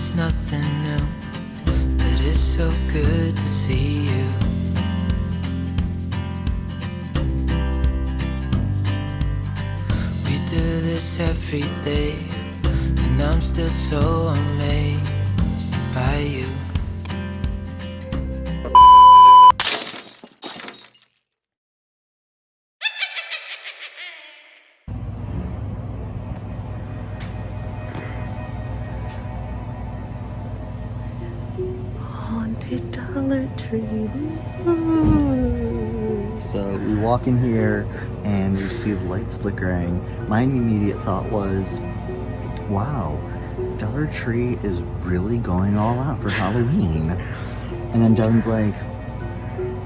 it's nothing new, but it's so good to see you. We do this every day, and I'm still so amazed by you. Haunted Dollar Tree. So we walk in here and we see the lights flickering. My immediate thought was, wow, Dollar Tree is really going all out for Halloween. And then Devin's like,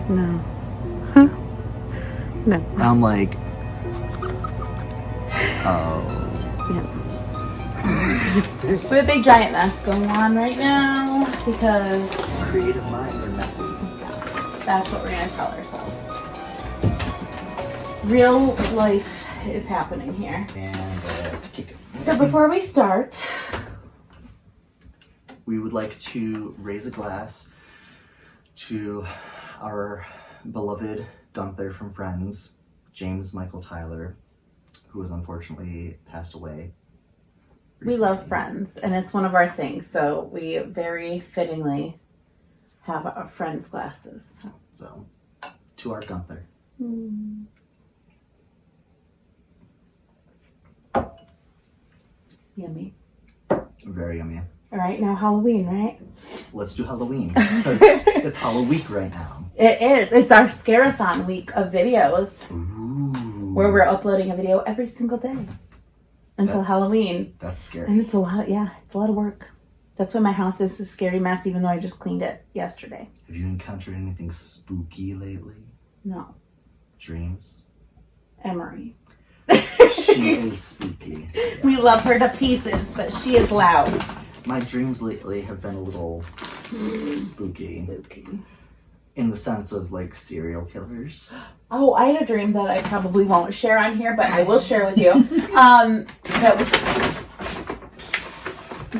No. Huh? No. and I'm like, oh. Yeah. We have a big giant mess going on right now because Creative minds are messy. that's what we're going to tell ourselves. Real life is happening here. And So before we start, we would like to raise a glass to our beloved Gunther from Friends, James Michael Tyler, who has unfortunately passed away. we love Friends, and it's one of our things, so we very fittingly have our Friends glasses. So, to our Gunther. Yummy. Very yummy. All right, now Halloween, right? Let's do Halloween, because it's Halloween right now. It is. It's our Scarathon week of videos, Ooh. where we're uploading a video every single day until That's- Halloween. That's scary. And it's a lot of work. That's why my house is a scary mess, even though I just cleaned it yesterday. Have you encountered anything spooky lately? No. Dreams? Emery. She is spooky. Yeah. We love her to pieces, but she is loud. My dreams lately have been a little spooky. Spooky. In the sense of like serial killers. Oh, I had a dream that I probably won't share on here, but I will share with you. That was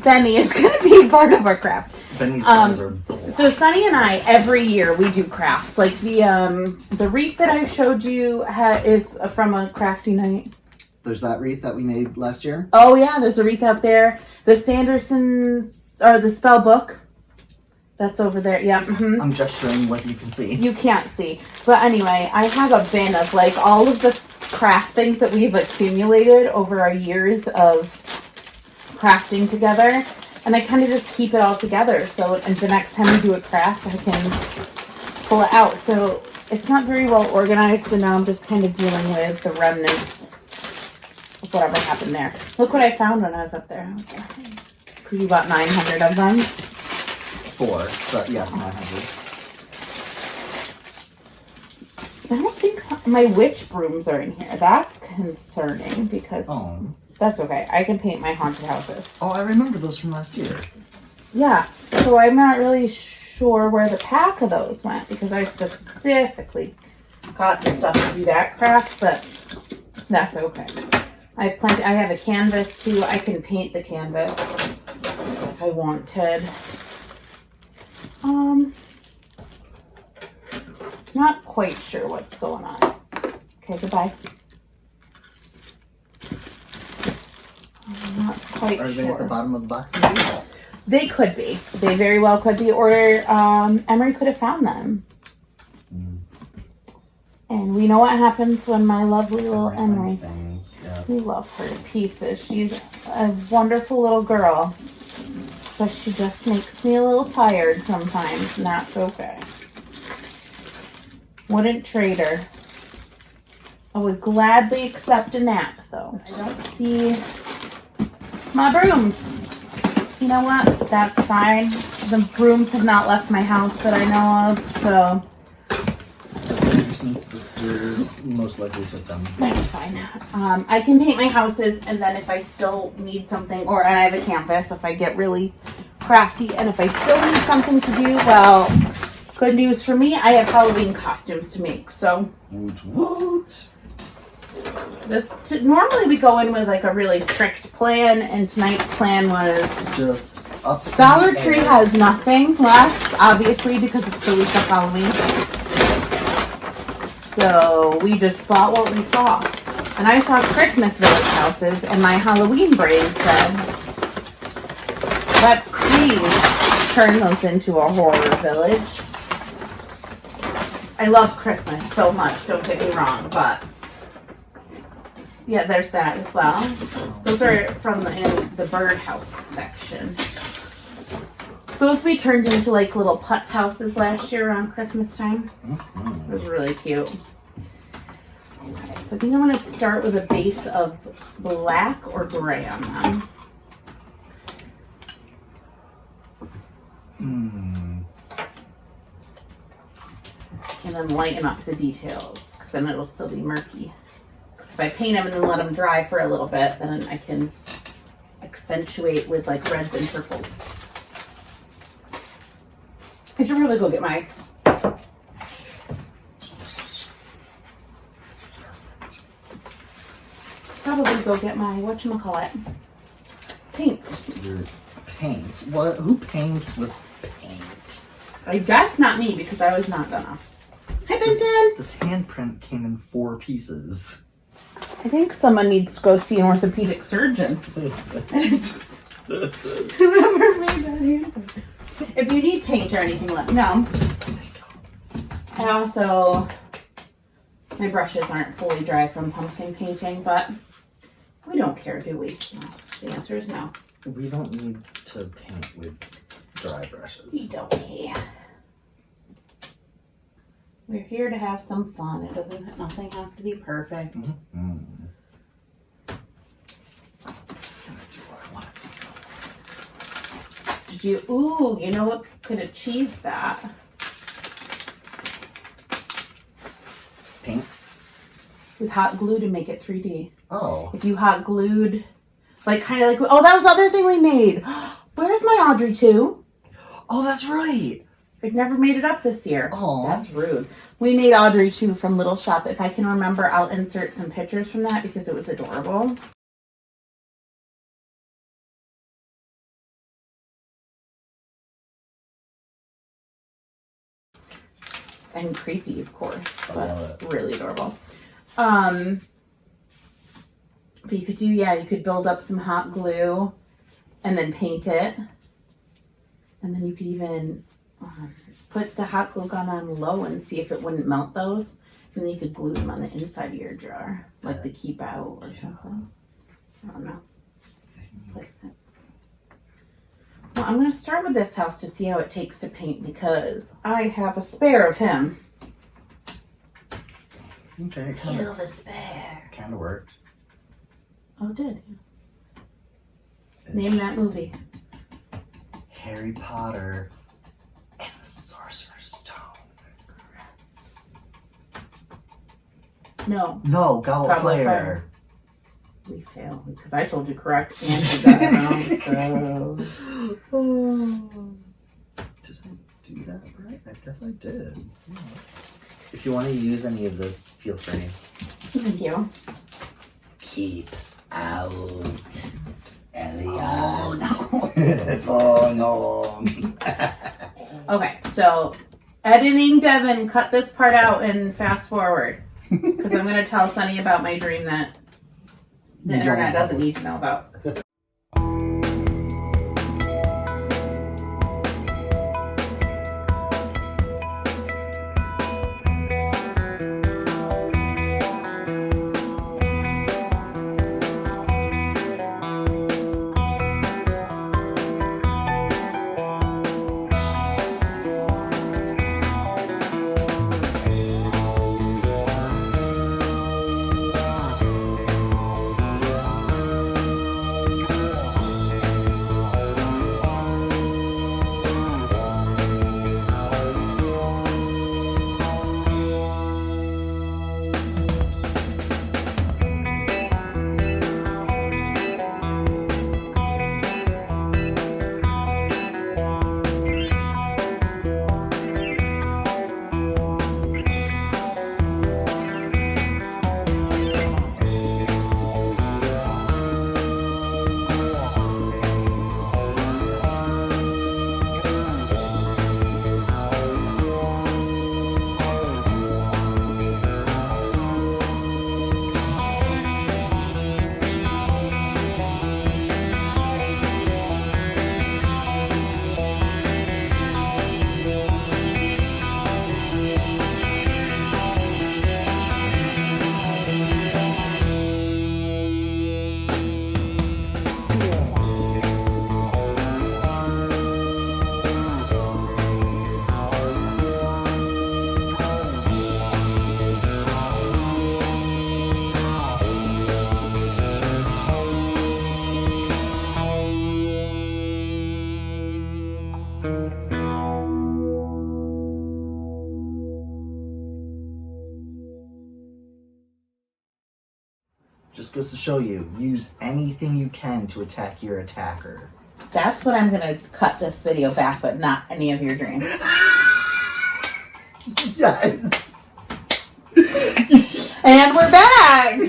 Benny is going to be part of our craft. Benny's eyes are black. So Sonny and I, every year we do crafts. Like the wreath that I showed you is from a crafty night. There's that wreath that we made last year. Oh yeah, there's a wreath out there. The Sandersons, or the spell book. That's over there. Yeah. Mm-hmm. I'm gesturing what you can see. You can't see. But anyway, I have a bin of like all of the craft things that we've accumulated over our years of crafting together. And I kind of just keep it all together. So and the next time we do a craft, I can pull it out. So it's not very well organized. So now I'm just kind of dealing with the remnants of whatever happened there. Look what I found when I was up there. I was like, you bought 900 of them. 4, but yes, 900. I don't think my witch brooms are in here. That's concerning because Oh. that's okay. I can paint my haunted houses. Oh, I remember those from last year. Yeah, so I'm not really sure where the pack of those went because I specifically got the stuff to do that craft, but that's okay. I have a canvas too. I can paint the canvas if I wanted. Not quite sure what's going on. Okay, goodbye. I'm not quite Are sure. they at the bottom of the box maybe? They could be. They very well could be. Or Emery could have found them. And we know what happens when my lovely little Emery. Things, yeah. We love her to pieces. She's a wonderful little girl. But she just makes me a little tired sometimes, and that's okay. Wouldn't trade her. I would gladly accept a nap, though. I don't see my brooms. You know what? That's fine. The brooms have not left my house that I know of, so The Sanderson sisters most likely took them. that's fine. I can paint my houses, and then if I still need something, or and I have a canvas, if I get really crafty, and if I still need something to do, well, good news for me, I have Halloween costumes to make, so. Woot woot. Normally we go in with like a really strict plan, and tonight's plan was Just up. in Dollar the Tree air. has nothing left, obviously, because it's the week of Halloween. So we just bought what we saw. And I saw Christmas village houses, and my Halloween brain said, let's please turn those into a horror village. I love Christmas so much, don't get me wrong, but yeah, there's that as well. Those are from the birdhouse section. Those we turned into like little putz houses last year around Christmas time. It was really cute. Okay, so I think I'm going to start with a base of black or gray on them. And then lighten up the details, because then it'll still be murky. Because if I paint them and then let them dry for a little bit, then I can accentuate with like reds and purples. I should really go get my whatchamacallit, paints. Your paints? What? Who paints with paint? I guess not me, because I was not gonna. Hi, Bison! This handprint came in 4 pieces. I think someone needs to go see an orthopedic surgeon. Whoever made that handprint. If you need paint or anything, let me know. I also, my brushes aren't fully dry from pumpkin painting, but we don't care, do we? No. The answer is no. We don't need to paint with dry brushes. We don't care. We're here to have some fun. It doesn't. Nothing has to be perfect. I'm just gonna do what I want to. Did you? Ooh, you know what could achieve that? Paint? With hot glue to make it 3D. Oh. If you hot glued, like kind of like, oh, that was the other thing we made. Where's my Audrey 2? Oh, that's right. It never made it up this year. Oh, That's rude. We made Audrey 2 from Little Shop. If I can remember, I'll insert some pictures from that because it was adorable. And creepy, of course, but really adorable. But you could do, yeah, you could build up some hot glue and then paint it. And then you could even put the hot glue gun on low and see if it wouldn't melt those. And then you could glue them on the inside of your jar, like to keep out or something. I don't know. Like that. Well, I'm going to start with this house to see how it takes to paint because I have a spare of him. Okay. Kill the spare. Kind of worked. Oh, it did. Name that movie. Harry Potter and the Sorcerer's Stone. No. No, Goblet of Goblet of Fire. We failed because I told you correct and you got it wrong, so. Did I do that right? I guess I did. Yeah. If you want to use any of this, feel free. Thank you. Keep out, Elliot. Oh, no. Oh no. Okay, so editing Devin, cut this part out and fast forward because I'm going to tell Sonny about my dream that the internet doesn't need to know about. goes to show you, use anything you can to attack your attacker. That's what I'm gonna cut this video back, but not any of your dreams. Yes. And we're back.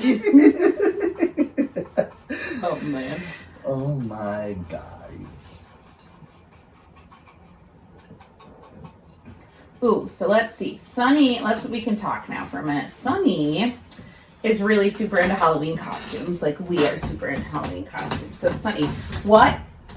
Oh man. Oh my guys. Ooh, so let's see. Sonny, we can talk now for a minute. Sonny is really super into Halloween costumes. Like, we are super into Halloween costumes. So Sonny,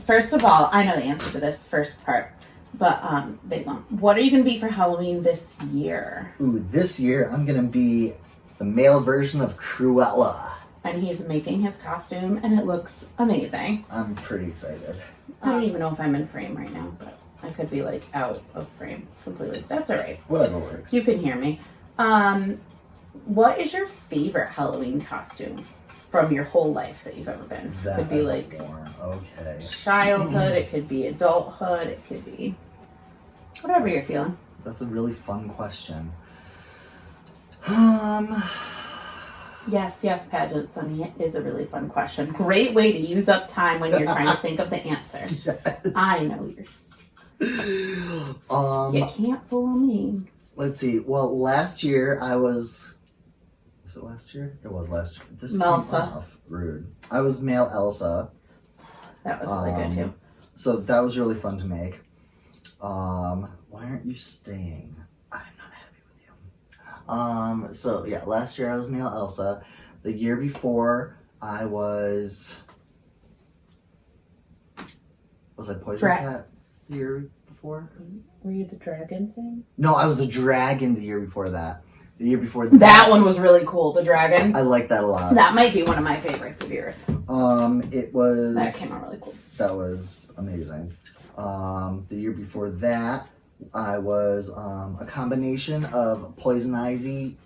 first of all, I know the answer to this first part, but they won't. What are you gonna be for Halloween this year? Ooh, this year I'm gonna be the male version of Cruella. And he's making his costume, and it looks amazing. I'm pretty excited. I don't even know if I'm in frame right now, but I could be like out of frame completely. That's all right. Whatever works. You can hear me. What is your favorite Halloween costume from your whole life that you've ever been? It could be like okay. childhood, it could be adulthood, it could be whatever you're feeling. That's a really fun question. Yes, pageant, Sonny, it is a really fun question. Great way to use up time when you're trying to think of the answer. Yes. I know you can't fool me. Let's see. Well, last year I was it last year? It was last year. This Melsa. came off rude. I was male Elsa. That was really good too. So that was really fun to make. Why aren't you staying? I'm not happy with you. So yeah, last year I was male Elsa. The year before I was I Poison Cat the year before? Were you the dragon thing? No, I was a dragon the year before that. The year before that one was really cool, the dragon. I like that a lot. That might be one of my favorites of yours. It was... That came out really cool. That was amazing. The year before that, I was a combination of Poison Ivy.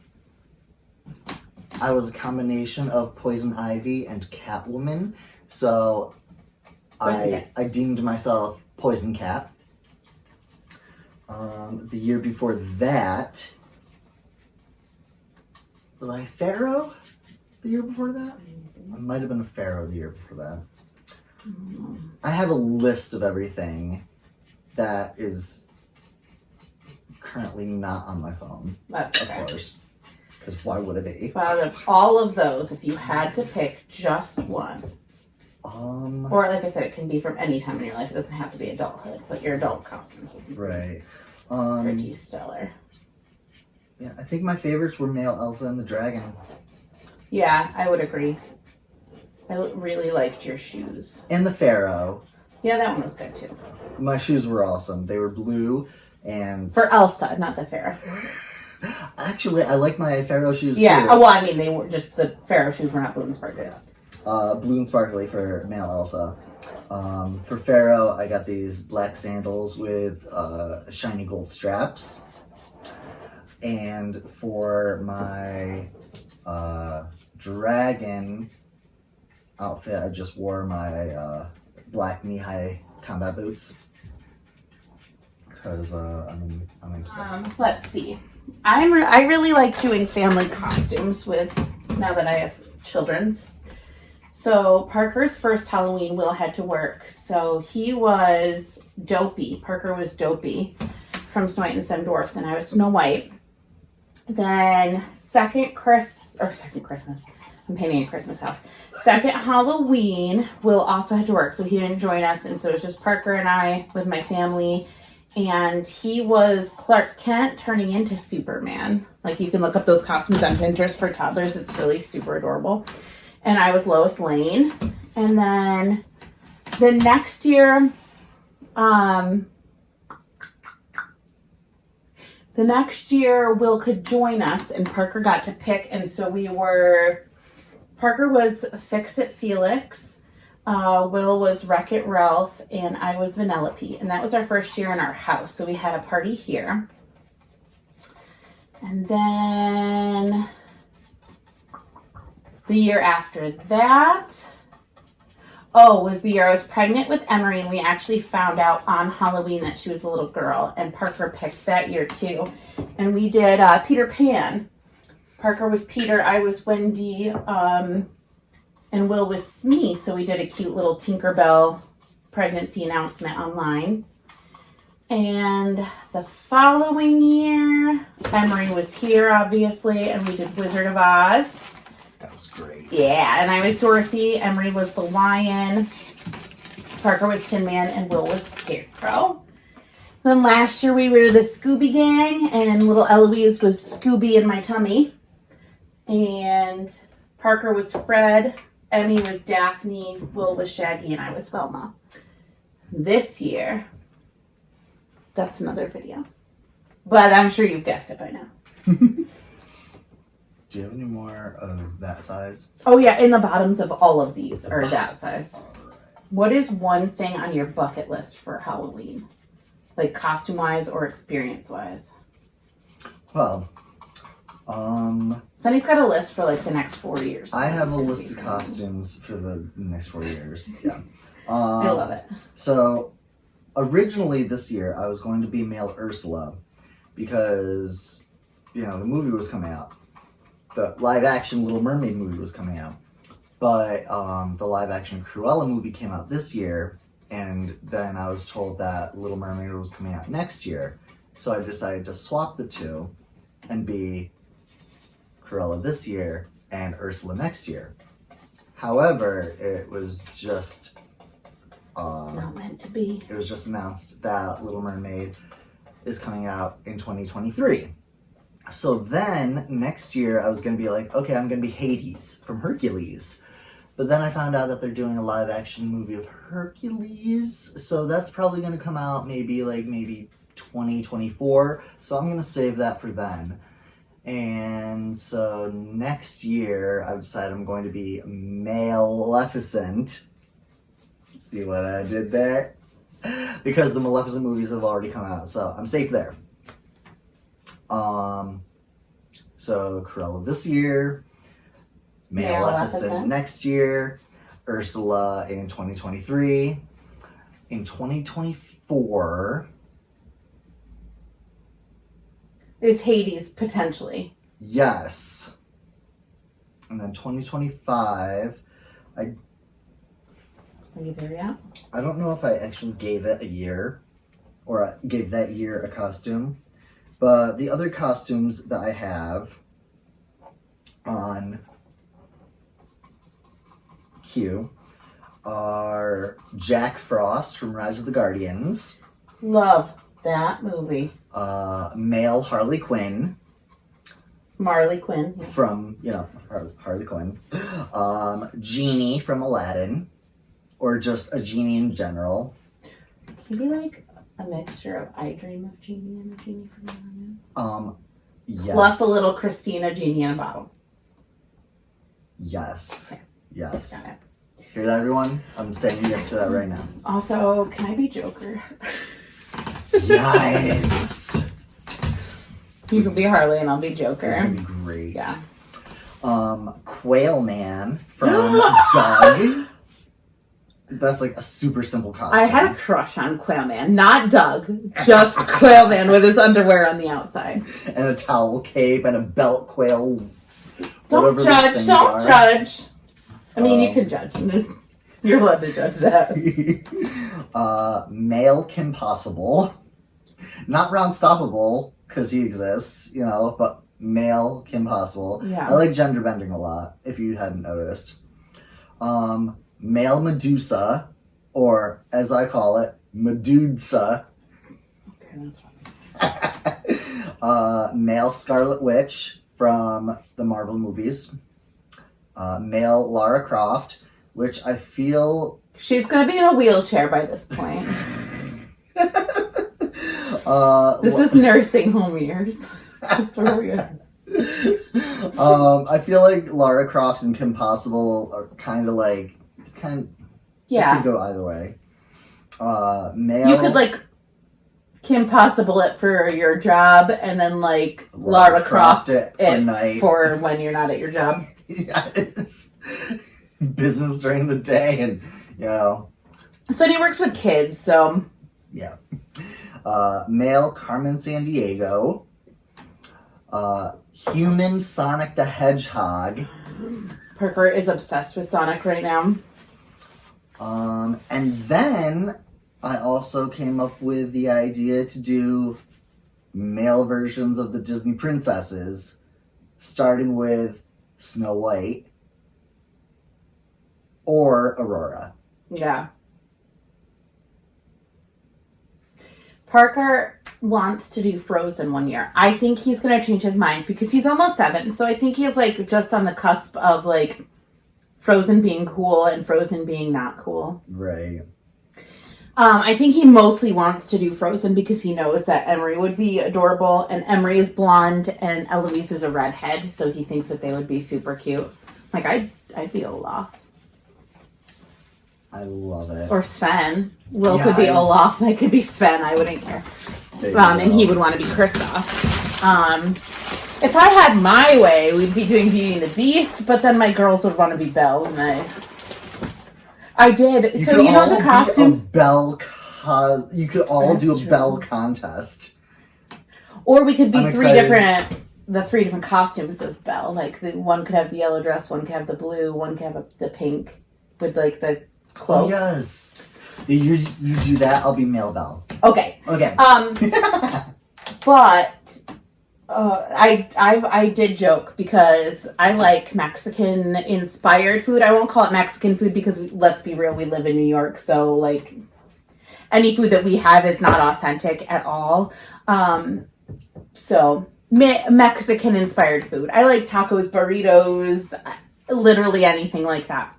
I was a combination of Poison Ivy and Catwoman. So I deemed myself Poison Cat. The year before that, was I Pharaoh the year before that? I might have been a Pharaoh the year before that. I have a list of everything that is currently not on my phone. That's okay. Of course. Because why would it be? But out of all of those, if you had to pick just one, or like I said, it can be from any time in your life. It doesn't have to be adulthood, but your adult costumes would be right. pretty stellar. Yeah, I think my favorites were male Elsa and the Dragon. Yeah, I would agree. I really liked your shoes. And the Pharaoh. Yeah, that one was good too. My shoes were awesome. They were blue and... For Elsa, not the Pharaoh. Actually, I like my Pharaoh shoes too. Yeah, well, I mean, they were just, the Pharaoh shoes were not blue and sparkly. Yeah. Blue and sparkly for male Elsa. For Pharaoh, I got these black sandals with shiny gold straps. And for my dragon outfit, I just wore my black knee-high combat boots. Because I'm into that. Let's see. I really like doing family costumes now that I have children's. So Parker's first Halloween, Will had to work. So he was Dopey. Parker was Dopey from Snow White and the Seven Dwarfs, and I was Snow White. Then second Christmas, I'm painting a Christmas house. Second Halloween, Will also had to work, so he didn't join us, and so it was just Parker and I with my family. And he was Clark Kent turning into Superman. Like, you can look up those costumes on Pinterest for toddlers. It's really super adorable. And I was Lois Lane. And then the next year, Will could join us, and Parker got to pick. And so Parker was Fix-It Felix. Will was Wreck-It Ralph, and I was Vanellope. And that was our first year in our house. So we had a party here. And then the year after that, was the year I was pregnant with Emery, and we actually found out on Halloween that she was a little girl. And Parker picked that year too. And we did Peter Pan. Parker was Peter, I was Wendy. and Will was me, so we did a cute little Tinkerbell pregnancy announcement online. And the following year, Emery was here, obviously, and we did Wizard of Oz. That was great. Yeah, and I was Dorothy, Emery was the Lion, Parker was Tin Man, and Will was Scarecrow. Then last year we were the Scooby Gang, and little Eloise was Scooby in my tummy. And Parker was Fred, Emmy was Daphne, Will was Shaggy, and I was Velma. This year, that's another video. But I'm sure you've guessed it by now. Do you have any more of that size? Oh yeah, in the bottoms of all of these are that size. What is one thing on your bucket list for Halloween? Like costume-wise or experience-wise? Well, Sonny's got a list for like the next 4 years. I have a list of costumes for the next 4 years. Yeah. I love it. So, originally this year, I was going to be male Ursula because, the movie was coming out. The live-action Little Mermaid movie was coming out. But the live-action Cruella movie came out this year, and then I was told that Little Mermaid was coming out next year. So I decided to swap the two and be Cruella this year and Ursula next year. However, it was just... it's not meant to be. It was just announced that Little Mermaid is coming out in 2023. So then, next year, I was going to be like, okay, I'm going to be Hades from Hercules. But then I found out that they're doing a live-action movie of Hercules. So that's probably going to come out maybe 2024. So I'm going to save that for then. And so next year, I've decided I'm going to be Maleficent. See what I did there? Because the Maleficent movies have already come out, so I'm safe there. So Cruella this year, Maleficent next year, Ursula in 2023. In 2024... Is Hades, potentially. Yes. And then 2025, Are you there yet? I don't know if I actually gave it a year, or I gave that year a costume, but the other costumes that I have on queue are Jack Frost from Rise of the Guardians. Love that movie. Male Harley Quinn. Marley Quinn. Yeah. From, Harley Quinn. Genie from Aladdin. Or just a genie in general. Maybe like a mixture of I Dream of Genie and the Genie from Aladdin. Yes. Plus a little Christina Genie in a bottle. Yes. Okay. Yes. Got it. Hear that, everyone? I'm saying yes to that right now. Also, can I be Joker? Yes. You can be Harley and I'll be Joker. This is gonna be great. Yeah. Quail Man from Doug. That's like a super simple costume. I had a crush on Quailman. Not Doug. Just Quailman with his underwear on the outside. And a towel cape and a belt quail. Don't judge. Don't judge. I mean, you can judge. You're allowed to judge that. Male Kim Possible. Not Roundstoppable, because he exists, but male Kim Possible. Yeah. I like gender bending a lot, if you hadn't noticed. Male Medusa, or as I call it, Medusa. Okay, that's fine. Male Scarlet Witch from the Marvel movies. Male Lara Croft, which I feel... She's going to be in a wheelchair by this point. This is nursing home years. That's where we are. I feel like Lara Croft and Kim Possible are Yeah. It could go either way. Male. You could Kim Possible it for your job, and then Lara Croft it for when you're not at your job. Yes. Business during the day, and Sonny works with kids, so yeah. Male Carmen Sandiego. Human Sonic the Hedgehog. Parker is obsessed with Sonic right now. And then I also came up with the idea to do male versions of the Disney princesses, starting with Snow White or Aurora. Yeah. Parker wants to do Frozen one year. I think he's going to change his mind because he's almost 7. So I think he's like just on the cusp of like Frozen being cool and Frozen being not cool. Right. I think he mostly wants to do Frozen because he knows that Emery would be adorable, and Emery is blonde and Eloise is a redhead, so he thinks that they would be super cute. Like, I'd be Olaf. I love it. Or Sven. Will could be Olaf and I could be Sven. I wouldn't care. And he would want to be Kristoff. If I had my way, we'd be doing Beauty and the Beast, but then my girls would want to be Belle, and I did. So you know the costumes. You could all do a Belle contest. Or we could be the 3 different costumes of Belle. Like one could have the yellow dress, one could have the blue, one could have the pink with like the cloak. Oh, yes. You do that. I'll be male Belle. Okay. But I did joke because I like Mexican inspired food. I won't call it Mexican food because let's be real, we live in New York, so like any food that we have is not authentic at all. So Mexican inspired food. I like tacos, burritos, literally anything like that.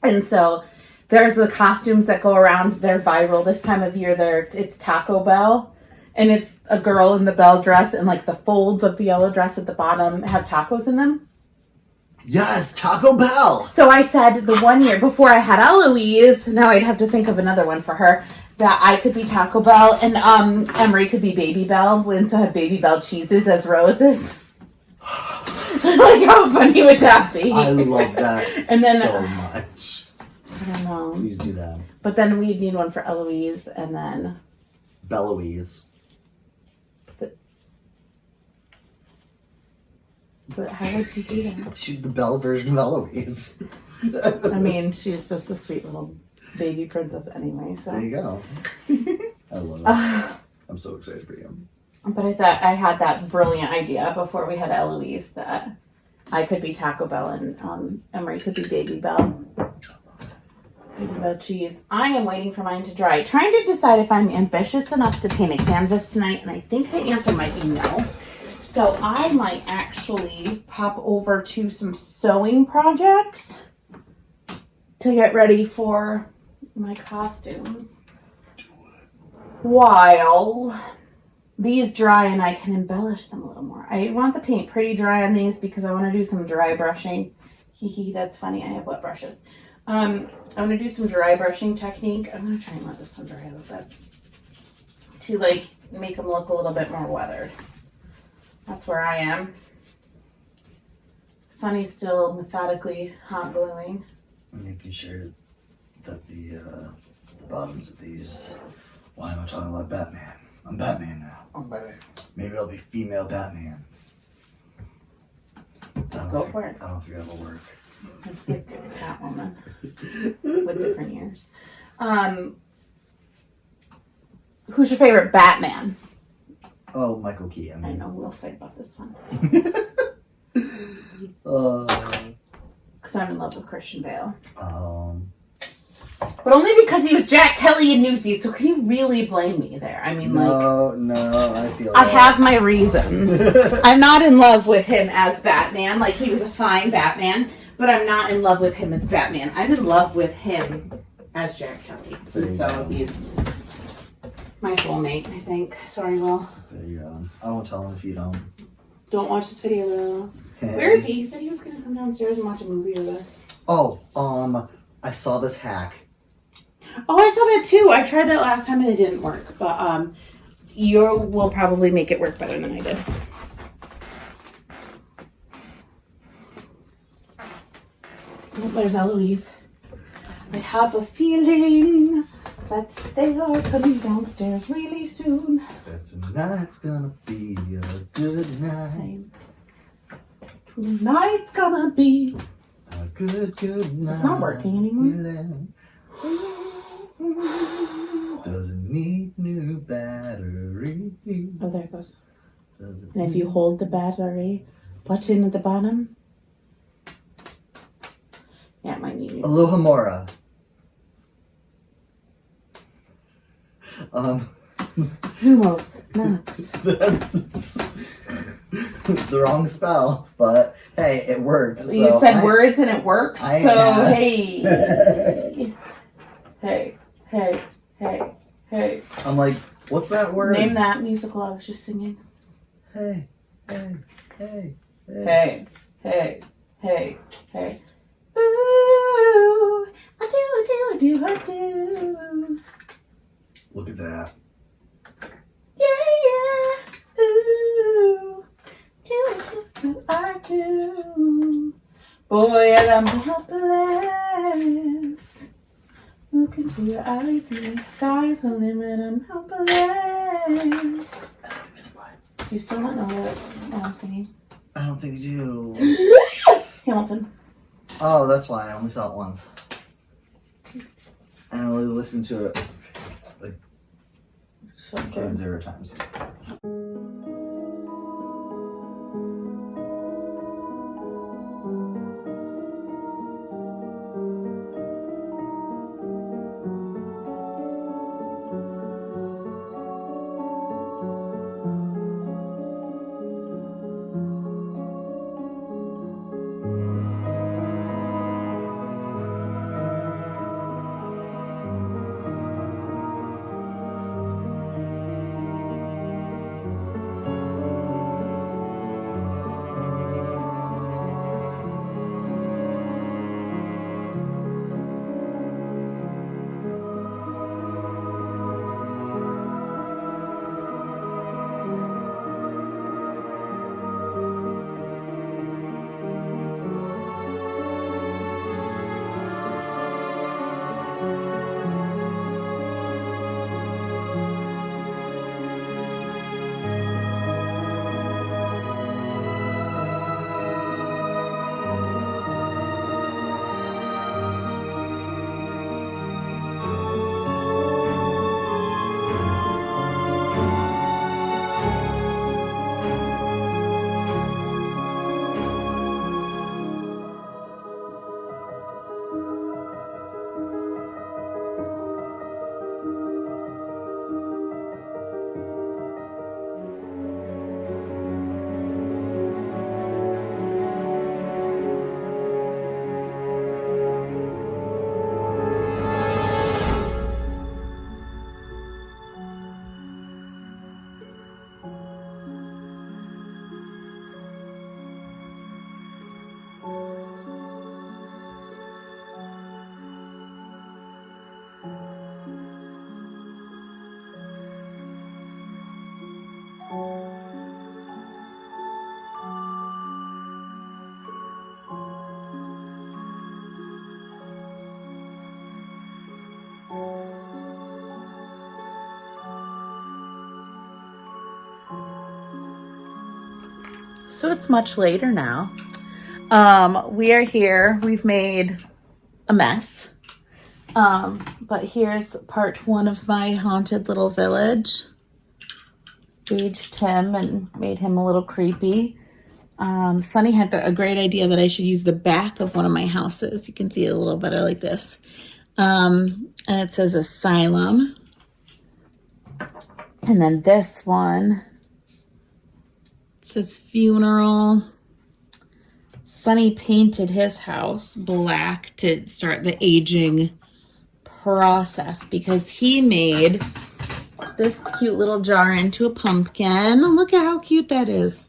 And so there's the costumes that go around. They're viral this time of year. It's Taco Bell. And it's a girl in the Belle dress, and like the folds of the yellow dress at the bottom have tacos in them. Yes, Taco Bell. So I said the one year before I had Eloise, now I'd have to think of another one for her, that I could be Taco Bell and Emery could be Baby Bell, and so have Baby Bell cheeses as roses. Like, how funny would that be? I love that and then, so much. I don't know. Please do that. But then we'd need one for Eloise, and then Beloise. But how would you do that? She's the Belle version of Eloise. I mean, she's just a sweet little baby princess anyway, so. There you go. I love it. I'm so excited for you. But I thought I had that brilliant idea before we had Eloise that I could be Taco Bell and Emery could be Baby Bell. Baby Bell cheese. I am waiting for mine to dry. Trying to decide if I'm ambitious enough to paint a canvas tonight, and I think the answer might be no. So I might actually pop over to some sewing projects to get ready for my costumes while these dry and I can embellish them a little more. I want the paint pretty dry on these because I want to do some dry brushing. Hee, that's funny. I have wet brushes. I'm going to do some dry brushing technique. I'm going to try and let this one dry a little bit to like make them look a little bit more weathered. That's where I am. Sonny's still methodically hot gluing. I'm making sure that the bottoms of these. Why am I talking like Batman? I'm Batman now. I'm Batman. Maybe I'll be female Batman. Go for it. I don't think that'll work. It's like Catwoman with different ears. Who's your favorite Batman? Oh, Michael Keaton. I know, we'll fight about this one. Because I'm in love with Christian Bale. But only because he was Jack Kelly in Newsies, so can you really blame me there? I mean, no, I feel I have my reasons. I'm not in love with him as Batman. Like, he was a fine Batman, but I'm not in love with him as Batman. I'm in love with him as Jack Kelly. And so he's my soulmate, I think. Sorry, Will. There you go. I won't tell him if you don't. Don't watch this video, Will. Where is he? He said he was going to come downstairs and watch a movie with us. Oh, I saw this hack. Oh, I saw that too. I tried that last time and it didn't work. But you will probably make it work better than I did. Oh, there's Eloise. I have a feeling that they are coming downstairs really soon. That tonight's gonna be a good night. Same. Tonight's gonna be A good night. It's not working anymore. Doesn't need new battery. Oh, there it goes. And if you hold the battery button at the bottom, yeah, it might need new. Aloha Mora. Lumos nuts. That's the wrong spell, but hey, it worked. You so said words and it worked. So hey, hey. I'm like, what's that word? Name that musical I was just singing. Hey. Hey. Ooh, I do. Look at that. Yeah. Ooh, do, I do. Boy, I got me helpless. Look into your eyes and the sky's the limit. I'm helpless. Do you still not know what I'm singing? I don't think you do. Hamilton. Oh, that's why I only saw it once. I only listened to it like Okay. 0 times. So it's much later now. We are here. We've made a mess. But here's part 1 of my haunted little village. Aged him and made him a little creepy. Sonny had a great idea that I should use the back of one of my houses. You can see it a little better like this. And it says asylum. And then this one, it says funeral. Sonny painted his house black to start the aging process because he made this cute little jar into a pumpkin. Look at how cute that is.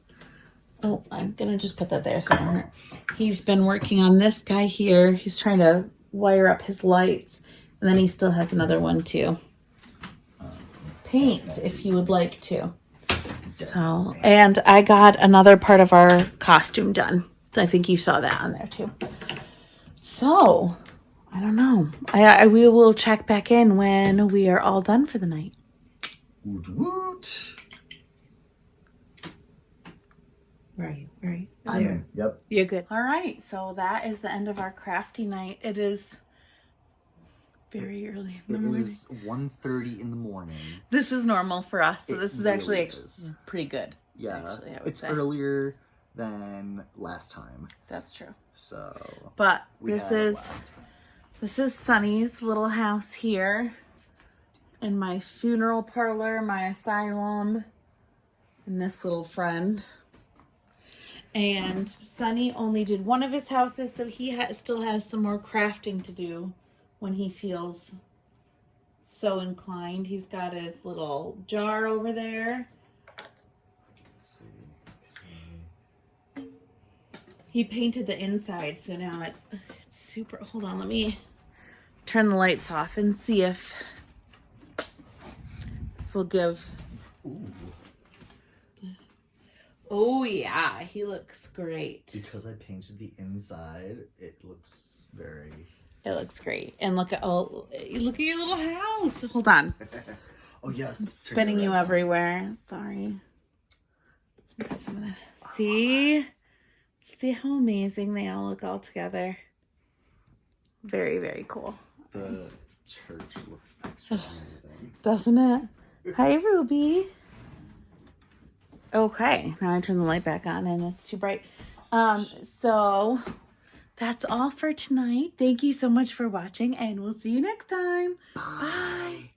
Oh, I'm gonna just put that there so it don't hurt. He's been working on this guy here. He's trying to wire up his lights, and then he still has another one to paint if he would like to. So, and I got another part of our costume done. I think you saw that on there too. So, I don't know. We will check back in when we are all done for the night. Woot woot. Right. I'm in. Yep. You're good. All right, so that is the end of our crafty night. It is very early in the morning. It is 1:30 in the morning. This is normal for us, so It this is really actually is. pretty good. Yeah, Actually, I would it's say. earlier than last time. That's true. So, But we this had a is blast. Sonny's little house here, and my funeral parlor, my asylum, and this little friend. And Sonny only did one of his houses, so he still has some more crafting to do when he feels so inclined. He's got his little jar over there. Let's see. He painted the inside, so now it's super. Hold on, let me turn the lights off and see if this will give. Ooh. Oh yeah, he looks great. Because I painted the inside, it looks very... It looks great. And look at your little house. Hold on. Oh yes. I'm spinning you everywhere. Sorry. Get some of that. See how amazing they all look all together. Very, very cool. The church looks extra amazing. Doesn't it? Hi, Ruby. Okay, now I turn the light back on and it's too bright. So that's all for tonight. Thank you so much for watching, and we'll see you next time. Bye.